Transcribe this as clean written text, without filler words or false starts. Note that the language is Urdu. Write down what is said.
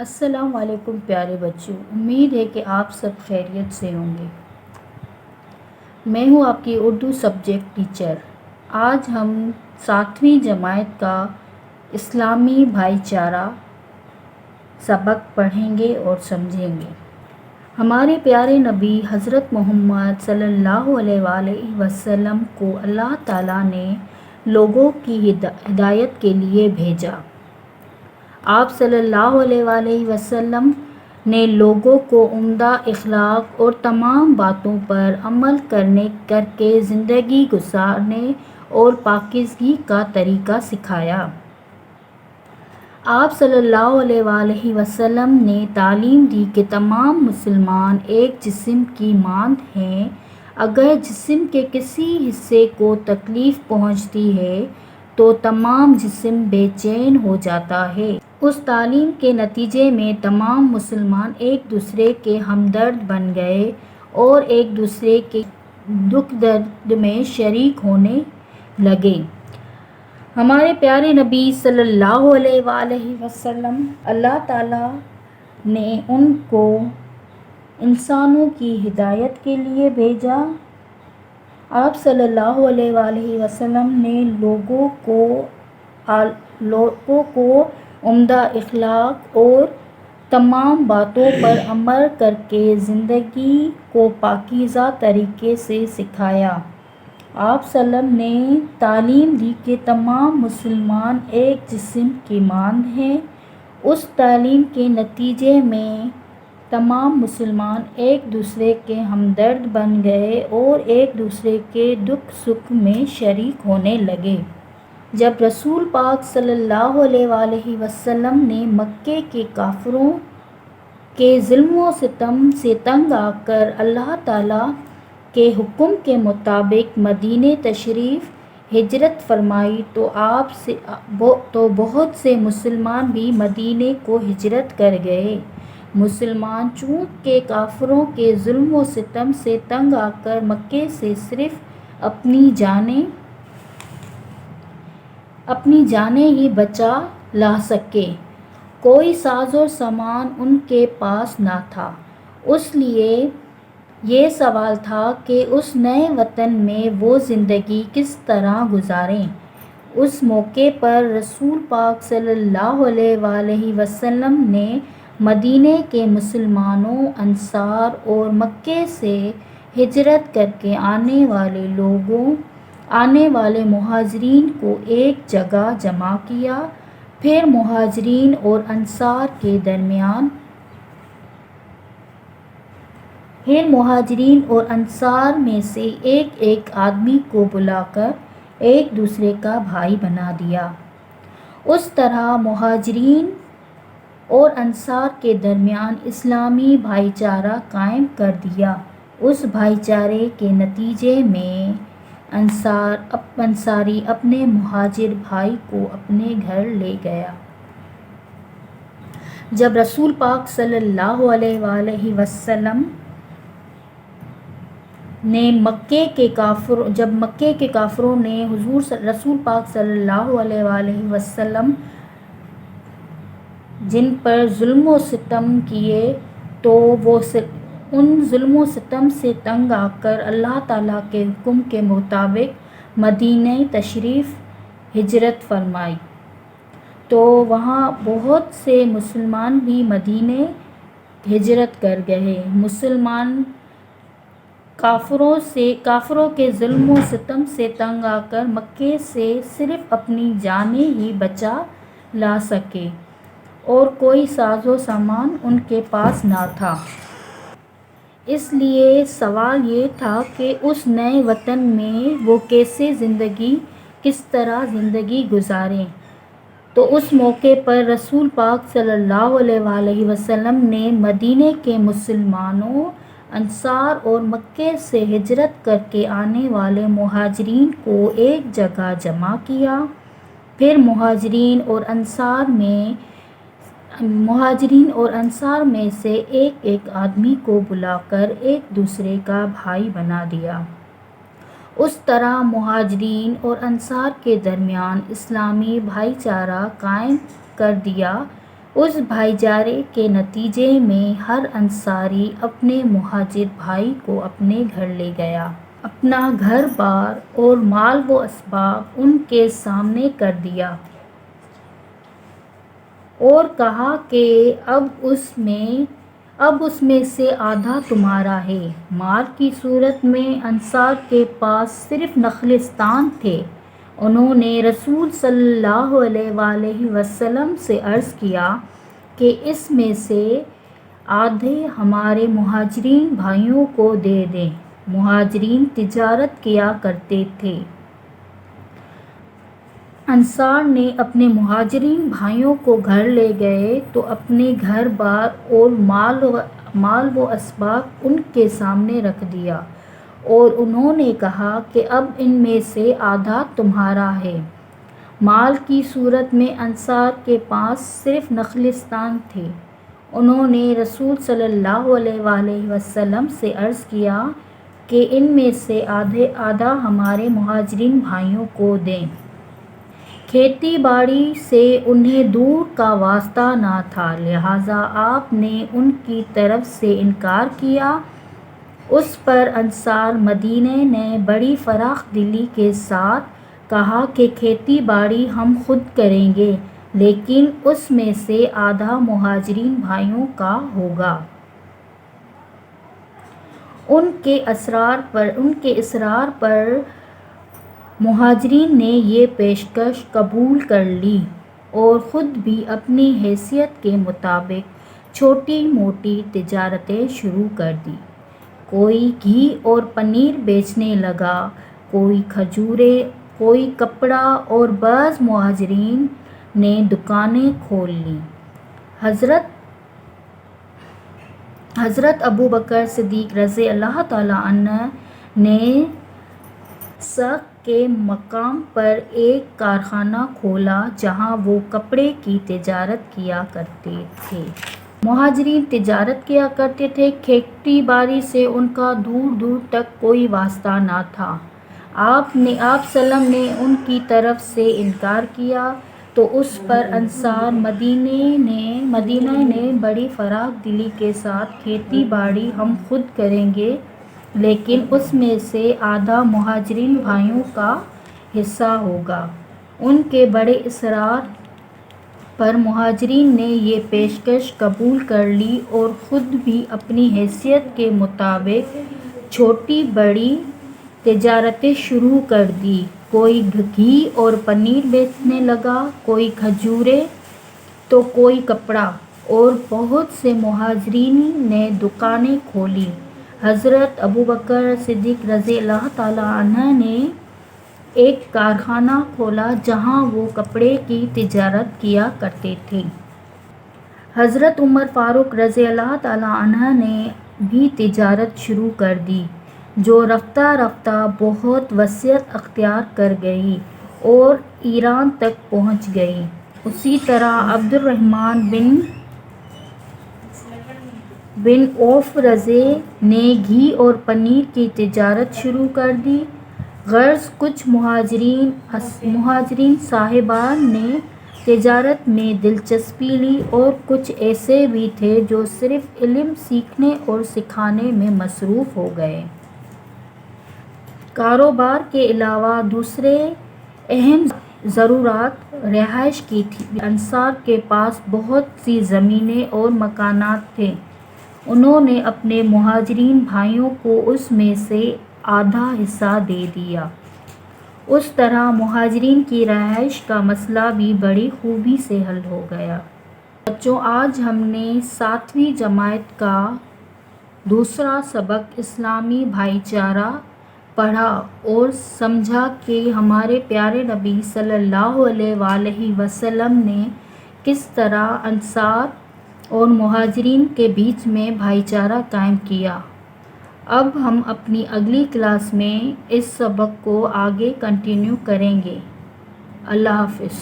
السلام علیکم پیارے بچوں، امید ہے کہ آپ سب خیریت سے ہوں گے۔ میں ہوں آپ کی اردو سبجیکٹ ٹیچر۔ آج ہم 7ویں جماعت کا اسلامی بھائی چارہ سبق پڑھیں گے اور سمجھیں گے۔ ہمارے پیارے نبی حضرت محمد صلی اللہ علیہ وآلہ وسلم کو اللہ تعالیٰ نے لوگوں کی ہدایت کے لیے بھیجا۔ آپ صلی اللہ علیہ وآلہ وسلم نے لوگوں کو عمدہ اخلاق اور تمام باتوں پر عمل کر کے زندگی گزارنے اور پاکیزگی کا طریقہ سکھایا۔ آپ صلی اللہ علیہ وآلہ وسلم نے تعلیم دی کہ تمام مسلمان ایک جسم کی مانند ہیں۔ اگر جسم کے کسی حصے کو تکلیف پہنچتی ہے تو تمام جسم بے چین ہو جاتا ہے۔ اس تعلیم کے نتیجے میں تمام مسلمان ایک دوسرے کے ہمدرد بن گئے اور ایک دوسرے کے دکھ درد میں شریک ہونے لگے۔ ہمارے پیارے نبی صلی اللہ علیہ وآلہ وسلم اللہ تعالیٰ نے ان کو انسانوں کی ہدایت کے لیے بھیجا۔ آپ صلی اللہ علیہ وآلہ وسلم نے لوگوں کو عمدہ اخلاق اور تمام باتوں پر عمل کر کے زندگی کو پاکیزہ طریقے سے سکھایا۔ آپ صلی اللہ علیہ وسلم نے تعلیم دی کہ تمام مسلمان ایک جسم کی مانند ہیں۔ اس تعلیم کے نتیجے میں تمام مسلمان ایک دوسرے کے ہمدرد بن گئے اور ایک دوسرے کے دکھ سکھ میں شریک ہونے لگے۔ جب رسول پاک صلی اللہ علیہ وآلہ وسلم نے مکے کے کافروں کے ظلم و ستم سے تنگ آ کر اللہ تعالیٰ کے حکم کے مطابق مدینہ تشریف ہجرت فرمائی تو بہت سے مسلمان بھی مدینہ کو ہجرت کر گئے۔ مسلمان چونکہ کافروں کے ظلم و ستم سے تنگ آ کر مکے سے صرف اپنی جانیں ہی بچا لا سکے، کوئی ساز و سامان ان کے پاس نہ تھا، اس لیے یہ سوال تھا کہ اس نئے وطن میں وہ زندگی کس طرح گزاریں۔ اس موقع پر رسول پاک صلی اللہ علیہ وآلہ وسلم نے مدینہ کے مسلمانوں، انصار اور مکے سے ہجرت کر کے آنے والے مہاجرین کو ایک جگہ جمع کیا۔ پھر مہاجرین اور انصار میں سے ایک آدمی کو بلا کر ایک دوسرے کا بھائی بنا دیا۔ اس طرح مہاجرین اور انصار کے درمیان اسلامی بھائی چارہ قائم کر دیا۔ اس بھائی چارے کے نتیجے میں انصاری اپنے مہاجر بھائی کو اپنے گھر لے گیا۔ جب رسول پاک صلی اللہ علیہ وآلہ وسلم نے مکے کے کافروں نے رسول پاک صلی اللہ علیہ وآلہ وسلم جن پر ظلم و ستم کیے تو وہ ان ظلم و ستم سے تنگ آ کر اللہ تعالیٰ کے حکم کے مطابق مدینہ تشریف ہجرت فرمائی تو وہاں بہت سے مسلمان بھی مدینہ ہجرت کر گئے۔ مسلمان کافروں کے ظلم و ستم سے تنگ آ کر مکے سے صرف اپنی جانیں ہی بچا لا سکے اور کوئی ساز و سامان ان کے پاس نہ تھا۔ اس لیے سوال یہ تھا کہ اس نئے وطن میں وہ کس طرح زندگی گزاریں۔ تو اس موقع پر رسول پاک صلی اللہ علیہ وآلہ وسلم نے مدینہ کے مسلمانوں، انصار اور مکے سے ہجرت کر کے آنے والے مہاجرین کو ایک جگہ جمع کیا۔ پھر مہاجرین اور انصار میں سے ایک آدمی کو بلا کر ایک دوسرے کا بھائی بنا دیا۔ اس طرح مہاجرین اور انصار کے درمیان اسلامی بھائی چارہ قائم کر دیا۔ اس بھائی چارے کے نتیجے میں ہر انصاری اپنے مہاجر بھائی کو اپنے گھر لے گیا، اپنا گھر بار اور مال و اسباب ان کے سامنے کر دیا اور کہا کہ اب اس میں سے آدھا تمہارا ہے۔ مال کی صورت میں انصار کے پاس صرف نخلستان تھے۔ انہوں نے رسول صلی اللہ علیہ وآلہ وسلم سے عرض کیا کہ اس میں سے آدھے ہمارے مہاجرین بھائیوں کو دے دیں۔ مہاجرین تجارت کیا کرتے تھے۔ انصار نے اپنے مہاجرین بھائیوں کو گھر لے گئے تو اپنے گھر بار اور مال و اسباب ان کے سامنے رکھ دیا اور انہوں نے کہا کہ اب ان میں سے آدھا تمہارا ہے۔ مال کی صورت میں انصار کے پاس صرف نخلستان تھے۔ انہوں نے رسول صلی اللہ علیہ وآلہ وسلم سے عرض کیا کہ ان میں سے آدھا ہمارے مہاجرین بھائیوں کو دیں۔ کھیتی باڑی سے انہیں دور کا واسطہ نہ تھا، لہٰذا آپ نے ان کی طرف سے انکار کیا۔ اس پر انصار مدینہ نے بڑی فراخ دلی کے ساتھ کہا کہ کھیتی باڑی ہم خود کریں گے، لیکن اس میں سے آدھا مہاجرین بھائیوں کا ہوگا۔ ان کے اصرار پر مہاجرین نے یہ پیشکش قبول کر لی اور خود بھی اپنی حیثیت کے مطابق چھوٹی موٹی تجارتیں شروع کر دیں۔ کوئی گھی اور پنیر بیچنے لگا، کوئی کھجوریں، کوئی کپڑا اور بعض مہاجرین نے دکانیں کھول لیں۔ حضرت ابوبکر صدیق رضی اللہ تعالیٰ عنہ نے سق کے مقام پر ایک کارخانہ کھولا جہاں وہ کپڑے کی تجارت کیا کرتے تھے۔ مہاجرین تجارت کیا کرتے تھے، کھیتی باڑی سے ان کا دور دور تک کوئی واسطہ نہ تھا۔ آپ صلی اللہ علیہ وسلم نے ان کی طرف سے انکار کیا تو اس پر انصار مدینہ نے بڑی فراخ دلی کے ساتھ کھیتی باڑی ہم خود کریں گے، لیکن اس میں سے آدھا مہاجرین بھائیوں کا حصہ ہوگا۔ ان کے بڑے اصرار پر مہاجرین نے یہ پیشکش قبول کر لی اور خود بھی اپنی حیثیت کے مطابق چھوٹی بڑی تجارتیں شروع کر دیں۔ کوئی گھی اور پنیر بیچنے لگا، کوئی کھجوریں تو کوئی کپڑا، اور بہت سے مہاجرین نے دکانیں کھولیں۔ حضرت ابوبکر صدیق رضی اللہ تعالیٰ عنہ نے ایک کارخانہ کھولا جہاں وہ کپڑے کی تجارت کیا کرتے تھے۔ حضرت عمر فاروق رضی اللہ تعالیٰ عنہ نے بھی تجارت شروع کر دی، جو رفتہ رفتہ بہت وسعت اختیار کر گئی اور ایران تک پہنچ گئی۔ اسی طرح عبد الرحمن بن عوف رضی نے گھی اور پنیر کی تجارت شروع کر دی۔ غرض کچھ مہاجرین صاحبان نے تجارت میں دلچسپی لی اور کچھ ایسے بھی تھے جو صرف علم سیکھنے اور سکھانے میں مصروف ہو گئے۔ کاروبار کے علاوہ دوسرے اہم ضرورت رہائش کی تھی۔ انصار کے پاس بہت سی زمینیں اور مکانات تھے۔ انہوں نے اپنے مہاجرین بھائیوں کو اس میں سے آدھا حصہ دے دیا۔ اس طرح مہاجرین کی رہائش کا مسئلہ بھی بڑی خوبی سے حل ہو گیا۔ بچوں، آج ہم نے 7ویں جماعت کا دوسرا سبق اسلامی بھائی چارہ پڑھا اور سمجھا کہ ہمارے پیارے نبی صلی اللہ علیہ وآلہ وسلم نے کس طرح انصار اور مہاجرین کے بیچ میں بھائی چارہ قائم کیا۔ اب ہم اپنی اگلی کلاس میں اس سبق کو آگے کنٹینیو کریں گے۔ اللہ حافظ۔